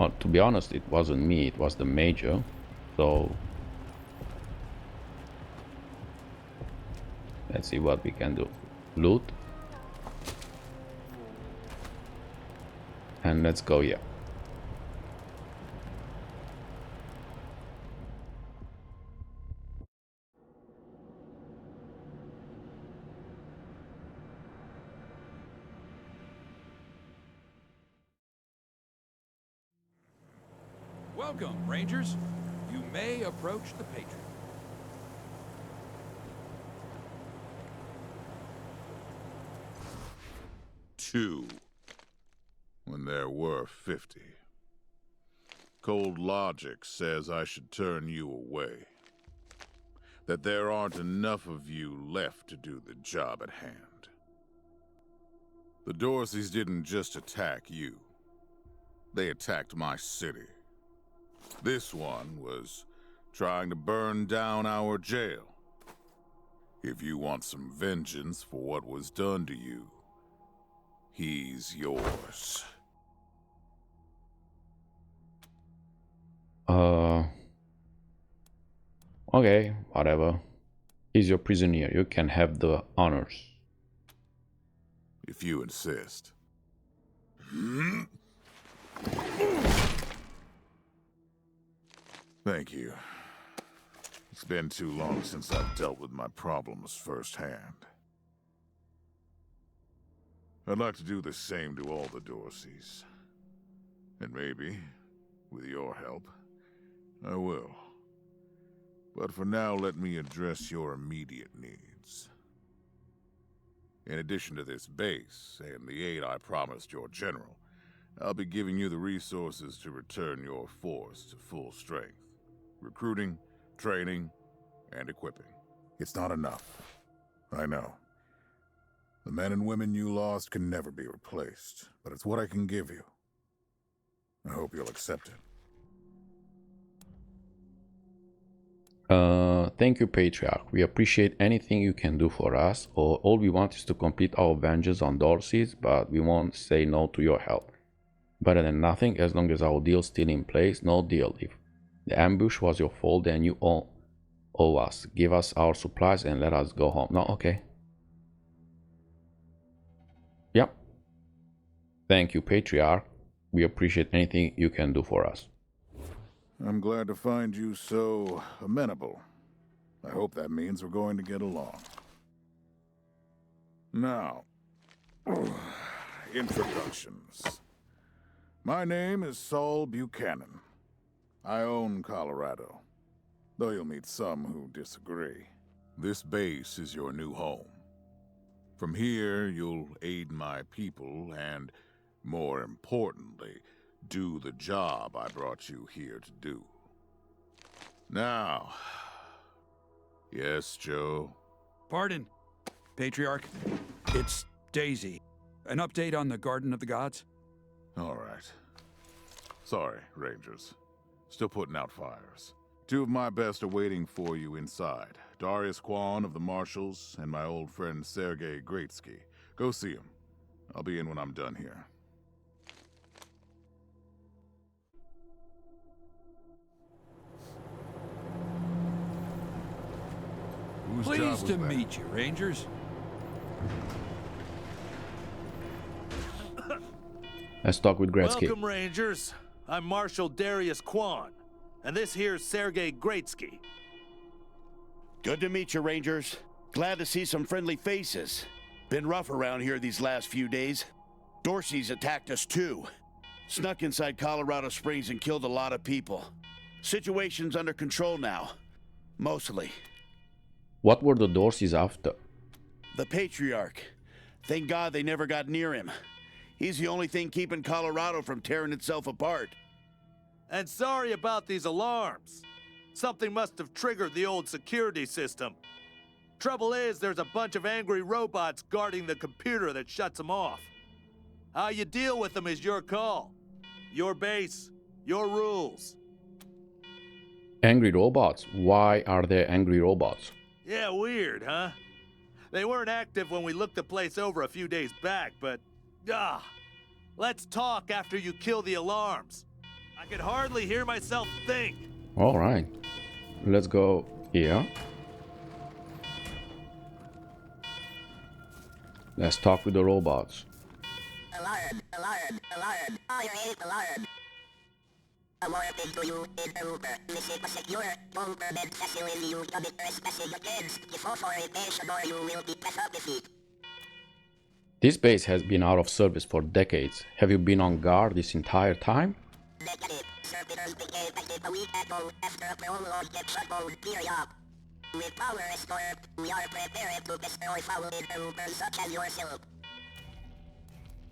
To be honest, it wasn't me, it was the major. So let's see what we can do. Loot. And let's go here. Welcome, Rangers. You may approach the Patriarch. Two, when there were 50. Cold logic says I should turn you away. That there aren't enough of you left to do the job at hand. The Dorseys didn't just attack you. They attacked my city. This one was trying to burn down our jail. If you want some vengeance for what was done to you, he's yours. Okay, whatever. He's your prisoner. You can have the honors. If you insist. Thank you. It's been too long since I've dealt with my problems firsthand. I'd like to do the same to all the Dorseys. And maybe, with your help, I will. But for now, let me address your immediate needs. In addition to this base, and the aid I promised your general, I'll be giving you the resources to return your force to full strength. Recruiting, training, and equipping. It's not enough. I know. The men and women you lost can never be replaced, but it's what I can give you. I hope you'll accept it. Thank you, Patriarch. We appreciate anything you can do for us. All we want is to complete our vengeance on Dorseys, but we won't say no to your help. Better than nothing, as long as our deal's still in place. No deal. If the ambush was your fault, then you owe us. Give us our supplies and let us go home. No, okay. Yep. Thank you, Patriarch. We appreciate anything you can do for us. I'm glad to find you so amenable. I hope that means we're going to get along. Now, introductions. My name is Saul Buchanan. I own Colorado, though you'll meet some who disagree. This base is your new home. From here, you'll aid my people and, more importantly, do the job I brought you here to do. Now... Yes, Joe? Pardon, Patriarch. It's Daisy. An update on the Garden of the Gods? All right. Sorry, Rangers. Still putting out fires. Two of my best are waiting for you inside. Darius Quan of the Marshals and my old friend Sergei Greatsky. Go see him. I'll be in when I'm done here. Pleased to meet you, Rangers. Let's talk with Gretzky. Welcome, Rangers. I'm Marshal Darius Quan, and this here's Sergei Greatsky. Good to meet you, Rangers. Glad to see some friendly faces. Been rough around here these last few days. Dorseys attacked us too. Snuck inside Colorado Springs and killed a lot of people. Situation's under control now. Mostly. What were the Dorseys after? The Patriarch. Thank God they never got near him. He's the only thing keeping Colorado from tearing itself apart. And sorry about these alarms. Something must have triggered the old security system. Trouble is, there's a bunch of angry robots guarding the computer that shuts them off. How you deal with them is your call. Your base, your rules. Angry robots? Why are there angry robots? Yeah, weird, huh? They weren't active when we looked the place over a few days back, but... let's talk after you kill the alarms. I can hardly hear myself think. All right, let's go here. Let's talk with the robots. Alarm, alarm, alarm. I hate alarm. A warning to you, intruder. Visit a secure, non-permit facility. You commit trespassing against deforestation or you will be penalized. This base has been out of service for decades. Have you been on guard this entire time? Decade. Servitors became active a week ago after a prolonged shutdown period. With power restored, we are prepared to destroy foul intruders such as yourself.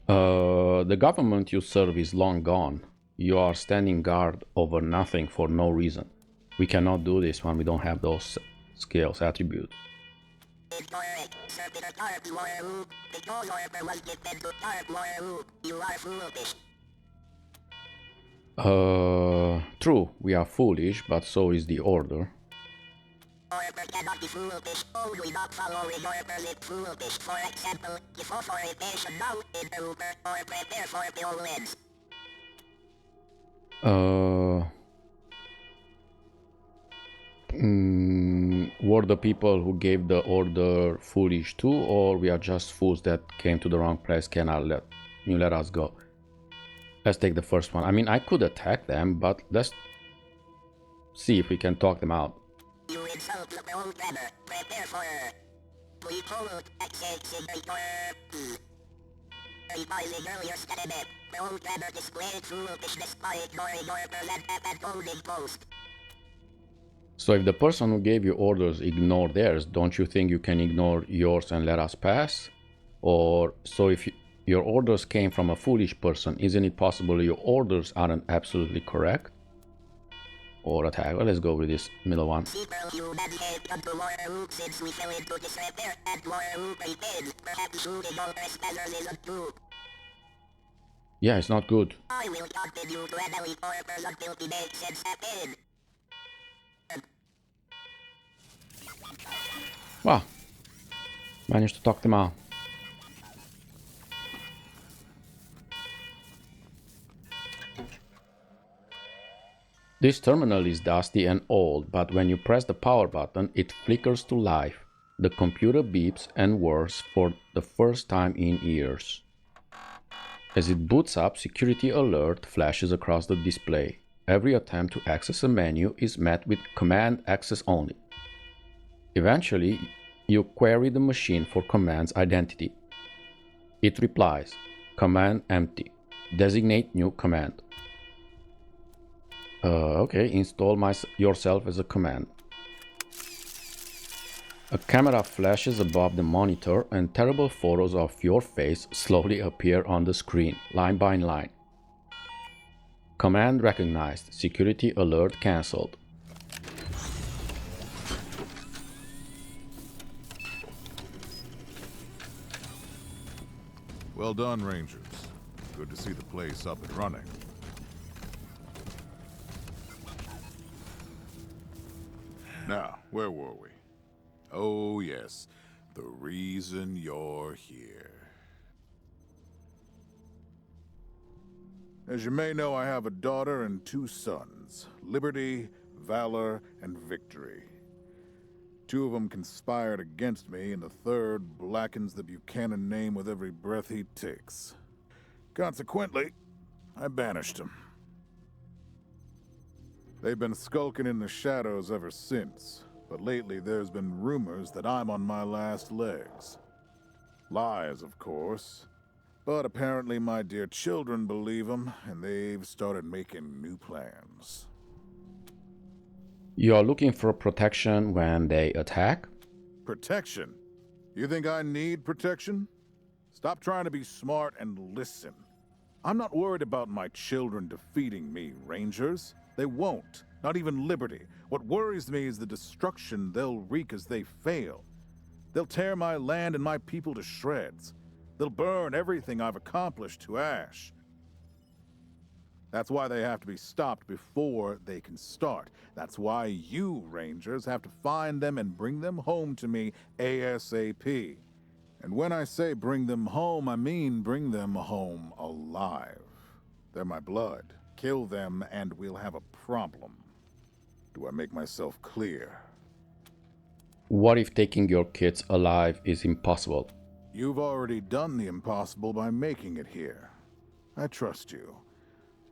The government you serve is long gone. You are standing guard over nothing for no reason. We cannot do this when we don't have those skills, attributes. Incorrect. Servitor Tarp Waru. Because order was given to Tarp Waru. You are foolish. True, we are foolish, but so is the order. Order cannot be foolish. Only not following orders is foolish. For example, deforestation now, intruder, or prepare for violence. Were the people who gave the order foolish too, or we are just fools that came to the wrong place? Cannot let us go. Let's take the first one. I mean, I could attack them, but let's see if we can talk them out. You insult the wrong grammar. Prepare for we told accessing revising earlier statement. Wrong grammar displayed foolishness by ignoring orders and holding post. So if the person who gave you orders ignored theirs, don't you think you can ignore yours and let us pass? Or so if your orders came from a foolish person, isn't it possible your orders aren't absolutely correct? Or attack. Well, let's go with this middle one. Yeah, it's not good. I will continue to annihilate orders until the make sense happen. Wow. Managed to talk them out. This terminal is dusty and old, but when you press the power button, it flickers to life. The computer beeps and whirs for the first time in years. As it boots up, security alert flashes across the display. Every attempt to access a menu is met with command access only. Eventually, you query the machine for command's identity. It replies, command empty. Designate new command. Okay, install yourself as a command. A camera flashes above the monitor and terrible photos of your face slowly appear on the screen, line by line. Command recognized. Security alert cancelled. Well done, Rangers. Good to see the place up and running. Now, where were we? Oh, yes. The reason you're here. As you may know, I have a daughter and 2 sons. Liberty, Valor, and Victory. 2 of them conspired against me, and the 3rd blackens the Buchanan name with every breath he takes. Consequently, I banished him. They've been skulking in the shadows ever since, but lately there's been rumors that I'm on my last legs. Lies, of course, but apparently my dear children believe them, and they've started making new plans. You are looking for protection when they attack? Protection? You think I need protection? Stop trying to be smart and listen. I'm not worried about my children defeating me, Rangers. They won't. Not even Liberty. What worries me is the destruction they'll wreak as they fail. They'll tear my land and my people to shreds. They'll burn everything I've accomplished to ash. That's why they have to be stopped before they can start. That's why you, Rangers, have to find them and bring them home to me ASAP. And when I say bring them home, I mean bring them home alive. They're my blood, Kill them and we'll have a problem. Do I make myself clear? What if taking your kids alive is impossible? You've already done the impossible by making it here. I trust you.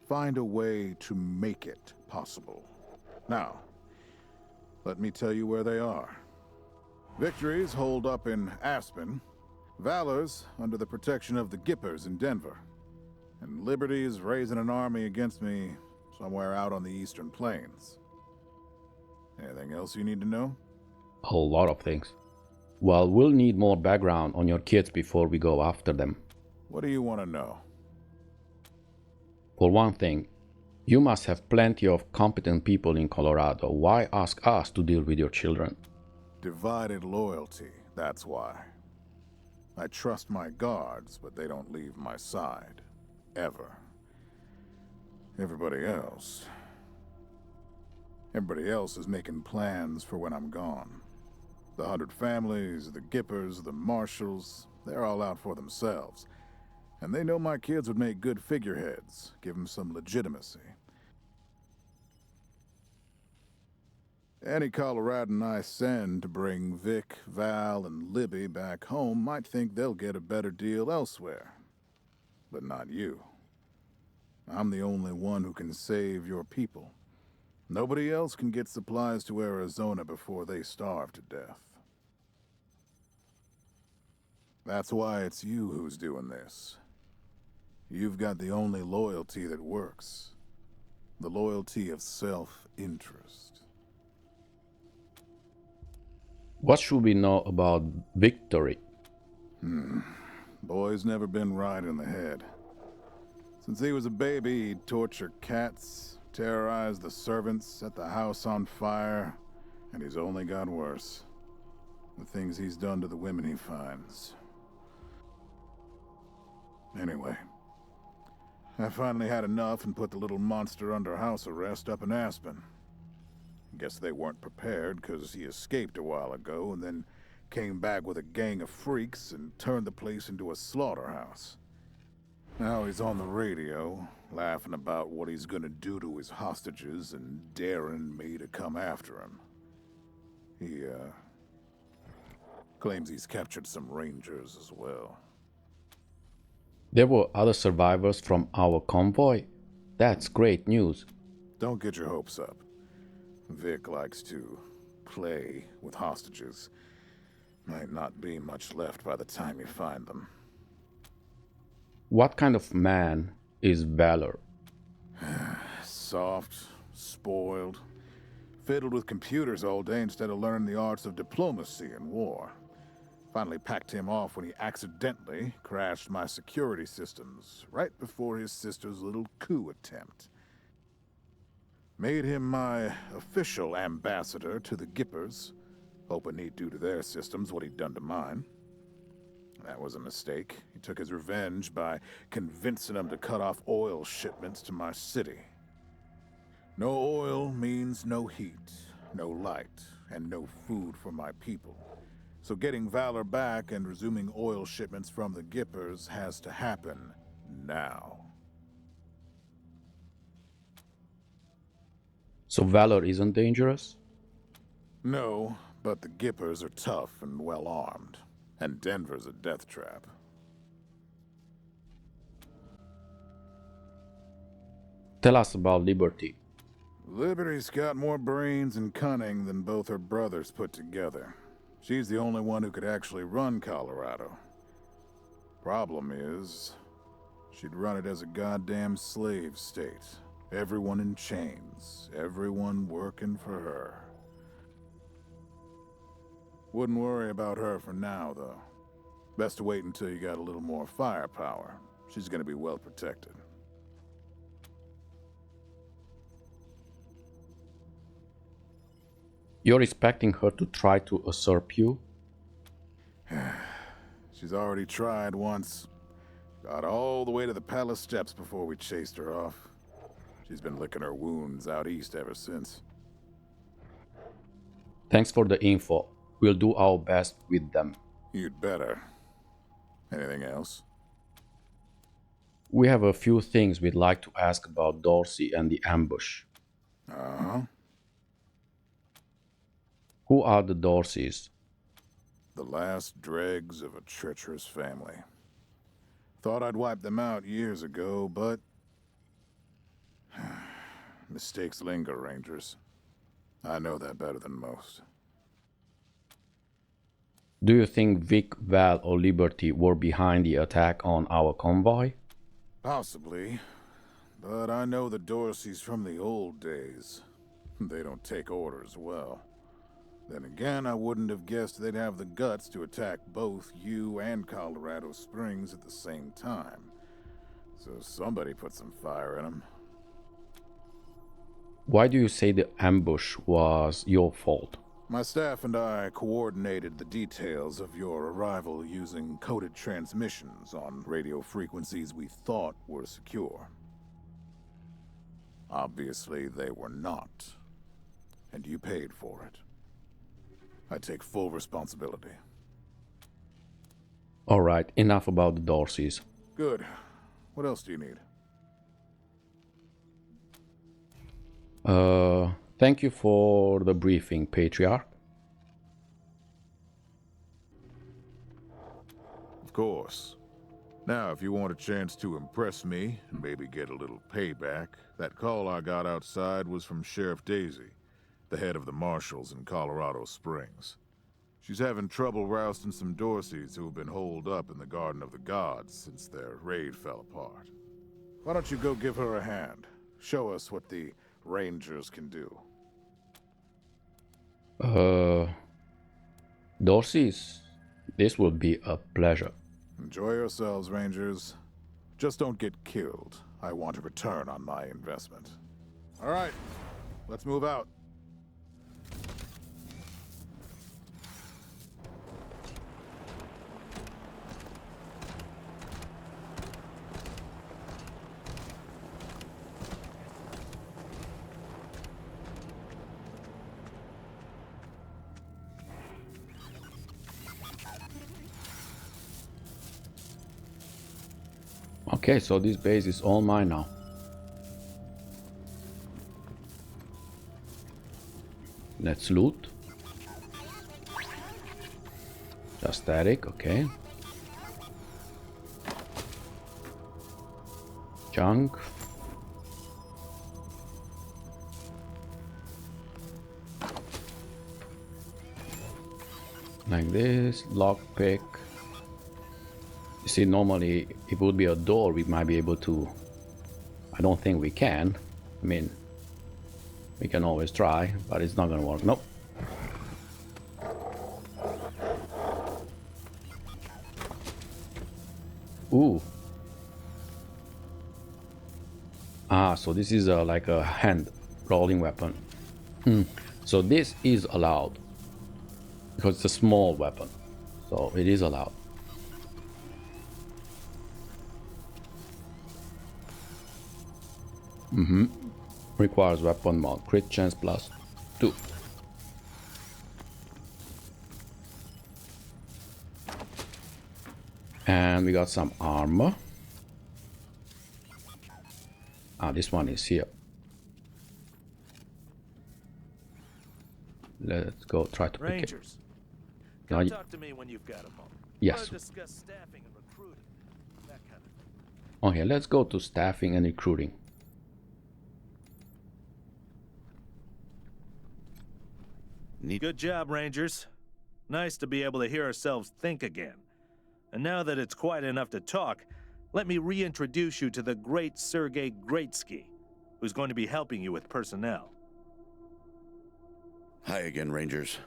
Find a way to make it possible. Now, let me tell you where they are. Victory's holed up in Aspen. Valor's under the protection of the Gippers in Denver. And Liberty is raising an army against me somewhere out on the Eastern Plains. Anything else you need to know? A lot of things. Well, we'll need more background on your kids before we go after them. What do you want to know? For one thing, you must have plenty of competent people in Colorado. Why ask us to deal with your children? Divided loyalty, that's why. I trust my guards, but they don't leave my side. Ever. Everybody else is making plans for when I'm gone. The 100 families, the Gippers, the Marshals, they're all out for themselves. And they know my kids would make good figureheads, give them some legitimacy. Any Coloradan I send to bring Vic, Val, and Libby back home might think they'll get a better deal elsewhere. But not you. I'm the only one who can save your people. Nobody else can get supplies to Arizona before they starve to death. That's why it's you who's doing this. You've got the only loyalty that works. The loyalty of self-interest. What should we know about Victory? Boy's never been right in the head. Since he was a baby, he'd torture cats, terrorize the servants, set the house on fire, and he's only got worse. The things he's done to the women he finds. Anyway, I finally had enough and put the little monster under house arrest up in Aspen. Guess they weren't prepared because he escaped a while ago and then came back with a gang of freaks and turned the place into a slaughterhouse. Now he's on the radio, laughing about what he's gonna do to his hostages and daring me to come after him. He, claims he's captured some rangers as well. There were other survivors from our convoy? That's great news. Don't get your hopes up. Vic likes to play with hostages. Might not be much left by the time you find them. What kind of man is Valor? Soft, spoiled, fiddled with computers all day instead of learning the arts of diplomacy and war. Finally packed him off when he accidentally crashed my security systems right before his sister's little coup attempt. Made him my official ambassador to the Gippers, hoping he'd do to their systems what he'd done to mine. That was a mistake. He took his revenge by convincing them to cut off oil shipments to my city. No oil means no heat, no light, and no food for my people. So getting Valor back and resuming oil shipments from the Gippers has to happen now. So Valor isn't dangerous? No, but the Gippers are tough and well-armed. And Denver's a death trap. Tell us about Liberty. Liberty's got more brains and cunning than both her brothers put together. She's the only one who could actually run Colorado. Problem is, she'd run it as a goddamn slave state. Everyone in chains, everyone working for her. Wouldn't worry about her for now, though. Best to wait until you got a little more firepower. She's gonna be well protected. You're expecting her to try to usurp you? She's already tried once. Got all the way to the palace steps before we chased her off. She's been licking her wounds out east ever since. Thanks for the info. We'll do our best with them. You'd better. Anything else? We have a few things we'd like to ask about Dorsey and the ambush. Uh-huh. Who are the Dorseys? The last dregs of a treacherous family. Thought I'd wiped them out years ago, but... mistakes linger, Rangers. I know that better than most. Do you think Vic, Val, or Liberty were behind the attack on our convoy? Possibly. But I know the Dorseys from the old days. They don't take orders well. Then again, I wouldn't have guessed they'd have the guts to attack both you and Colorado Springs at the same time. So somebody put some fire in them. Why do you say the ambush was your fault? My staff and I coordinated the details of your arrival using coded transmissions on radio frequencies we thought were secure. Obviously, they were not. And you paid for it. I take full responsibility. Alright, enough about the Dorseys. Good. What else do you need? Thank you for the briefing, Patriarch. Of course. Now, if you want a chance to impress me, and maybe get a little payback, that call I got outside was from Sheriff Daisy, the head of the marshals in Colorado Springs. She's having trouble rousting some Dorseys who have been holed up in the Garden of the Gods since their raid fell apart. Why don't you go give her a hand? Show us what the Rangers can do. Dorseys, this will be a pleasure. Enjoy yourselves, Rangers. Just don't get killed. I want a return on my investment. All right, let's move out. Okay, so this base is all mine now. Let's loot. Just static, okay. Junk. Like this, lockpick. You see, normally if it would be a door, we might be able to. I don't think we can. I mean, we can always try, but it's not gonna work. Nope. Ooh. Ah, so this is like a hand rolling weapon. So this is allowed because it's a small weapon, so it is allowed. Requires weapon mod, crit chance +2. And we got some armor. Ah, this one is here. Let's go try to pick it. Rangers, Now, come talk to me when you've got a moment. Yes. Want to discuss staffing and recruiting, that kind of thing. Okay, let's go to staffing and recruiting. Good job, Rangers. Nice to be able to hear ourselves think again. And now that it's quiet enough to talk, let me reintroduce you to the great Sergei Greatsky, who's going to be helping you with personnel. Hi again, Rangers.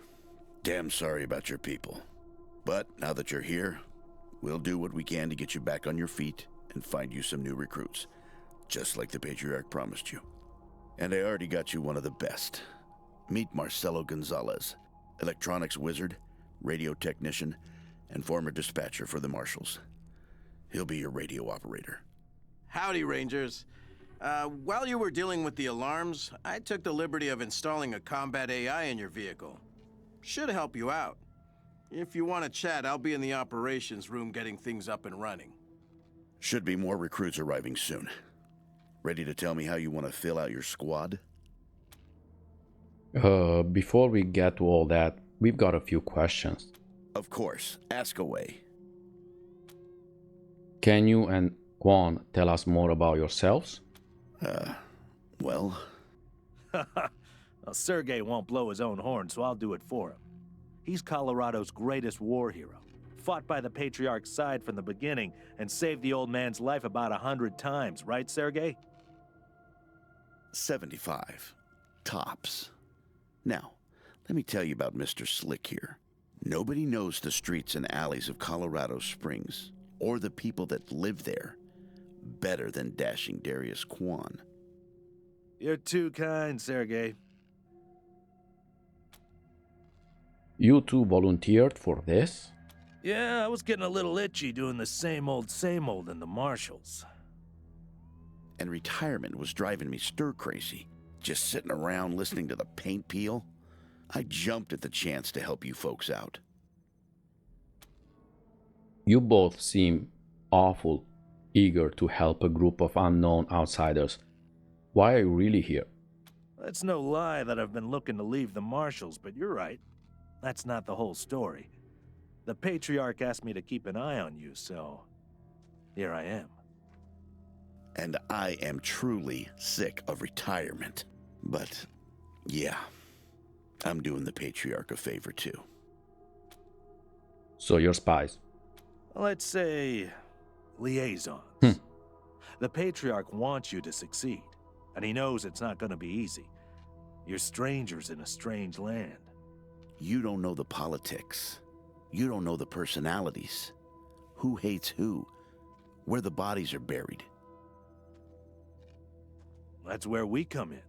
Damn sorry about your people. But now that you're here, we'll do what we can to get you back on your feet and find you some new recruits, just like the Patriarch promised you. And I already got you one of the best. Meet Marcelo Gonzalez, electronics wizard, radio technician, and former dispatcher for the Marshals. He'll be your radio operator. Howdy, Rangers. While you were dealing with the alarms, I took the liberty of installing a combat AI in your vehicle. Should help you out. If you want to chat, I'll be in the operations room getting things up and running. Should be more recruits arriving soon. Ready to tell me how you want to fill out your squad? Before we get to all that, we've got a few questions. Of course, ask away. Can you and Quan tell us more about yourselves? Well, Well, Sergey won't blow his own horn, so I'll do it for him. He's Colorado's greatest war hero. Fought by the Patriarch's side from the beginning and saved the old man's life about 100 times, right, Sergey? 75. Tops. Now, let me tell you about Mr. Slick here. Nobody knows the streets and alleys of Colorado Springs, or the people that live there, better than dashing Darius Quan. You're too kind, Sergey. You two volunteered for this? Yeah, I was getting a little itchy doing the same old in the marshals. And retirement was driving me stir-crazy. Just sitting around listening to the paint peel. I jumped at the chance to help you folks out. You both seem awful eager to help a group of unknown outsiders. Why are you really here? It's no lie that I've been looking to leave the marshals, but you're right. That's not the whole story. The Patriarch asked me to keep an eye on you, so here I am. And I am truly sick of retirement. But, yeah, I'm doing the Patriarch a favor too. So you're spies. Let's say liaisons. The Patriarch wants you to succeed, and he knows it's not going to be easy. You're strangers in a strange land. You don't know the politics. You don't know the personalities. Who hates who? Where the bodies are buried. That's where we come in.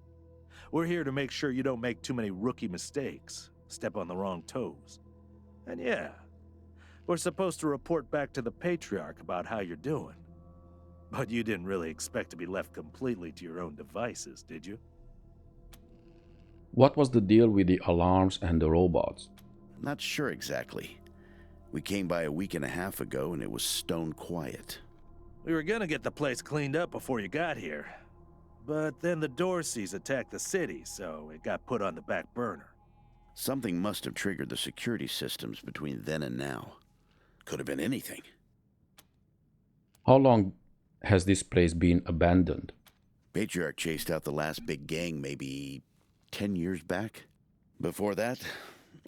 We're here to make sure you don't make too many rookie mistakes, step on the wrong toes. And yeah, we're supposed to report back to the Patriarch about how you're doing. But you didn't really expect to be left completely to your own devices, did you? What was the deal with the alarms and the robots? Not sure exactly. We came by a week and a half ago and it was stone quiet. We were gonna get the place cleaned up before you got here. But then the Dorseys attacked the city, so it got put on the back burner. Something must have triggered the security systems between then and now. Could have been anything. How long has this place been abandoned? Patriarch chased out the last big gang maybe 10 years back. Before that,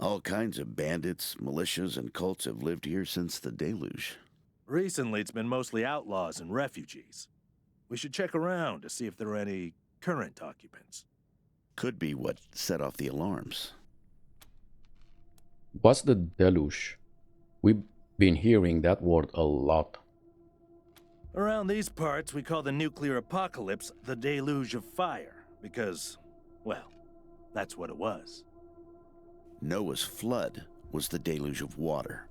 all kinds of bandits, militias, and cults have lived here since the deluge. Recently, it's been mostly outlaws and refugees. We should check around to see if there are any current occupants. Could be what set off the alarms. What's the deluge? We've been hearing that word a lot. Around these parts, we call the nuclear apocalypse the deluge of fire, because, well, that's what it was. Noah's flood was the deluge of water.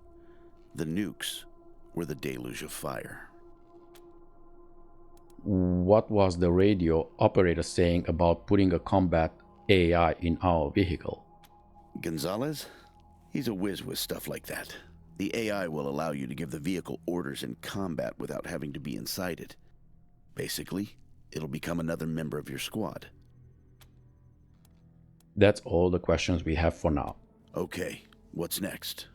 The nukes were the deluge of fire. What was the radio operator saying about putting a combat AI in our vehicle? Gonzalez? He's a whiz with stuff like that. The AI will allow you to give the vehicle orders in combat without having to be inside it. Basically, it'll become another member of your squad. That's all the questions we have for now. Okay, what's next?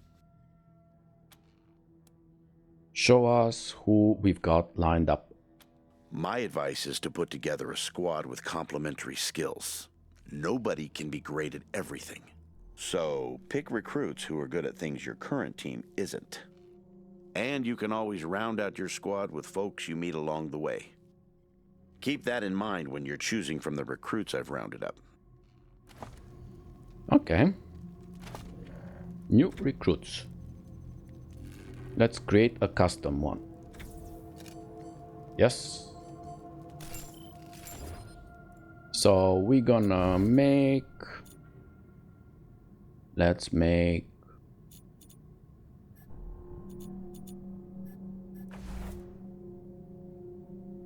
Show us who we've got lined up. My advice is to put together a squad with complementary skills. Nobody can be great at everything. So, pick recruits who are good at things your current team isn't. And you can always round out your squad with folks you meet along the way. Keep that in mind when you're choosing from the recruits I've rounded up. Okay. New recruits. Let's create a custom one. Yes. So we're gonna make... Let's make...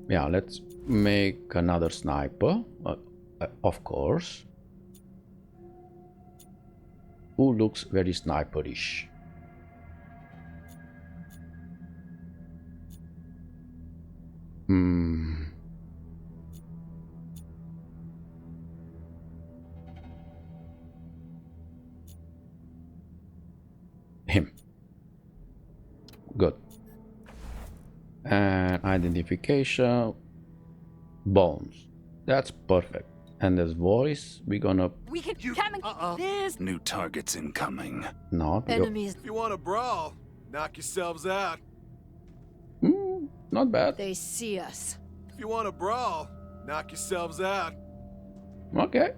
Yeah, let's make another sniper, of course. Who looks very sniperish. Him. Good. And identification. Bones. That's perfect. And this voice, we're gonna... We can come and this. New targets incoming. Not. Enemies. If you want to brawl, knock yourselves out. Not bad. They see us. If you want to brawl, knock yourselves out. Okay.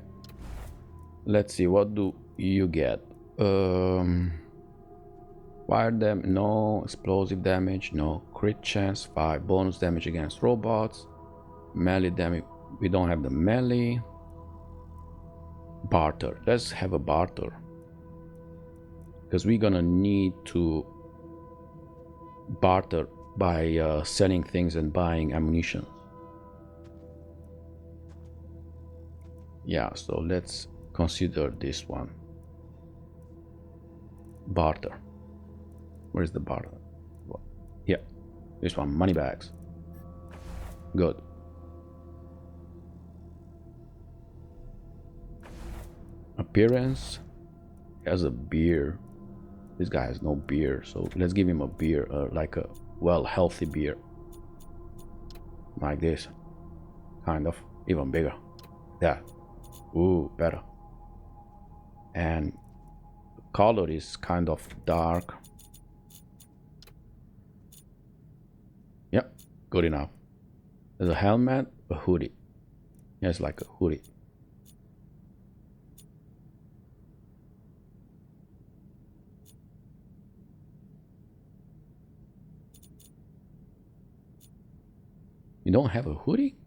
Let's see, what do you get? Fire damage, no. Explosive damage, no. Crit chance, 5. Bonus damage against robots. Melee damage, we don't have the melee. Barter, let's have a barter. Because we're gonna need to barter by selling things and buying ammunition. Yeah, so let's consider this one. Barter. Where's the barter? Yeah, this one, money bags. Good. Appearance. He has a beer. This guy has no beer, so let's give him a beer, like a healthy beer. Like this. Kind of. Even bigger. Yeah. Ooh, better. And color is kind of dark. Yep, good enough. There's a helmet, a hoodie. Yes, like a hoodie. You don't have a hoodie?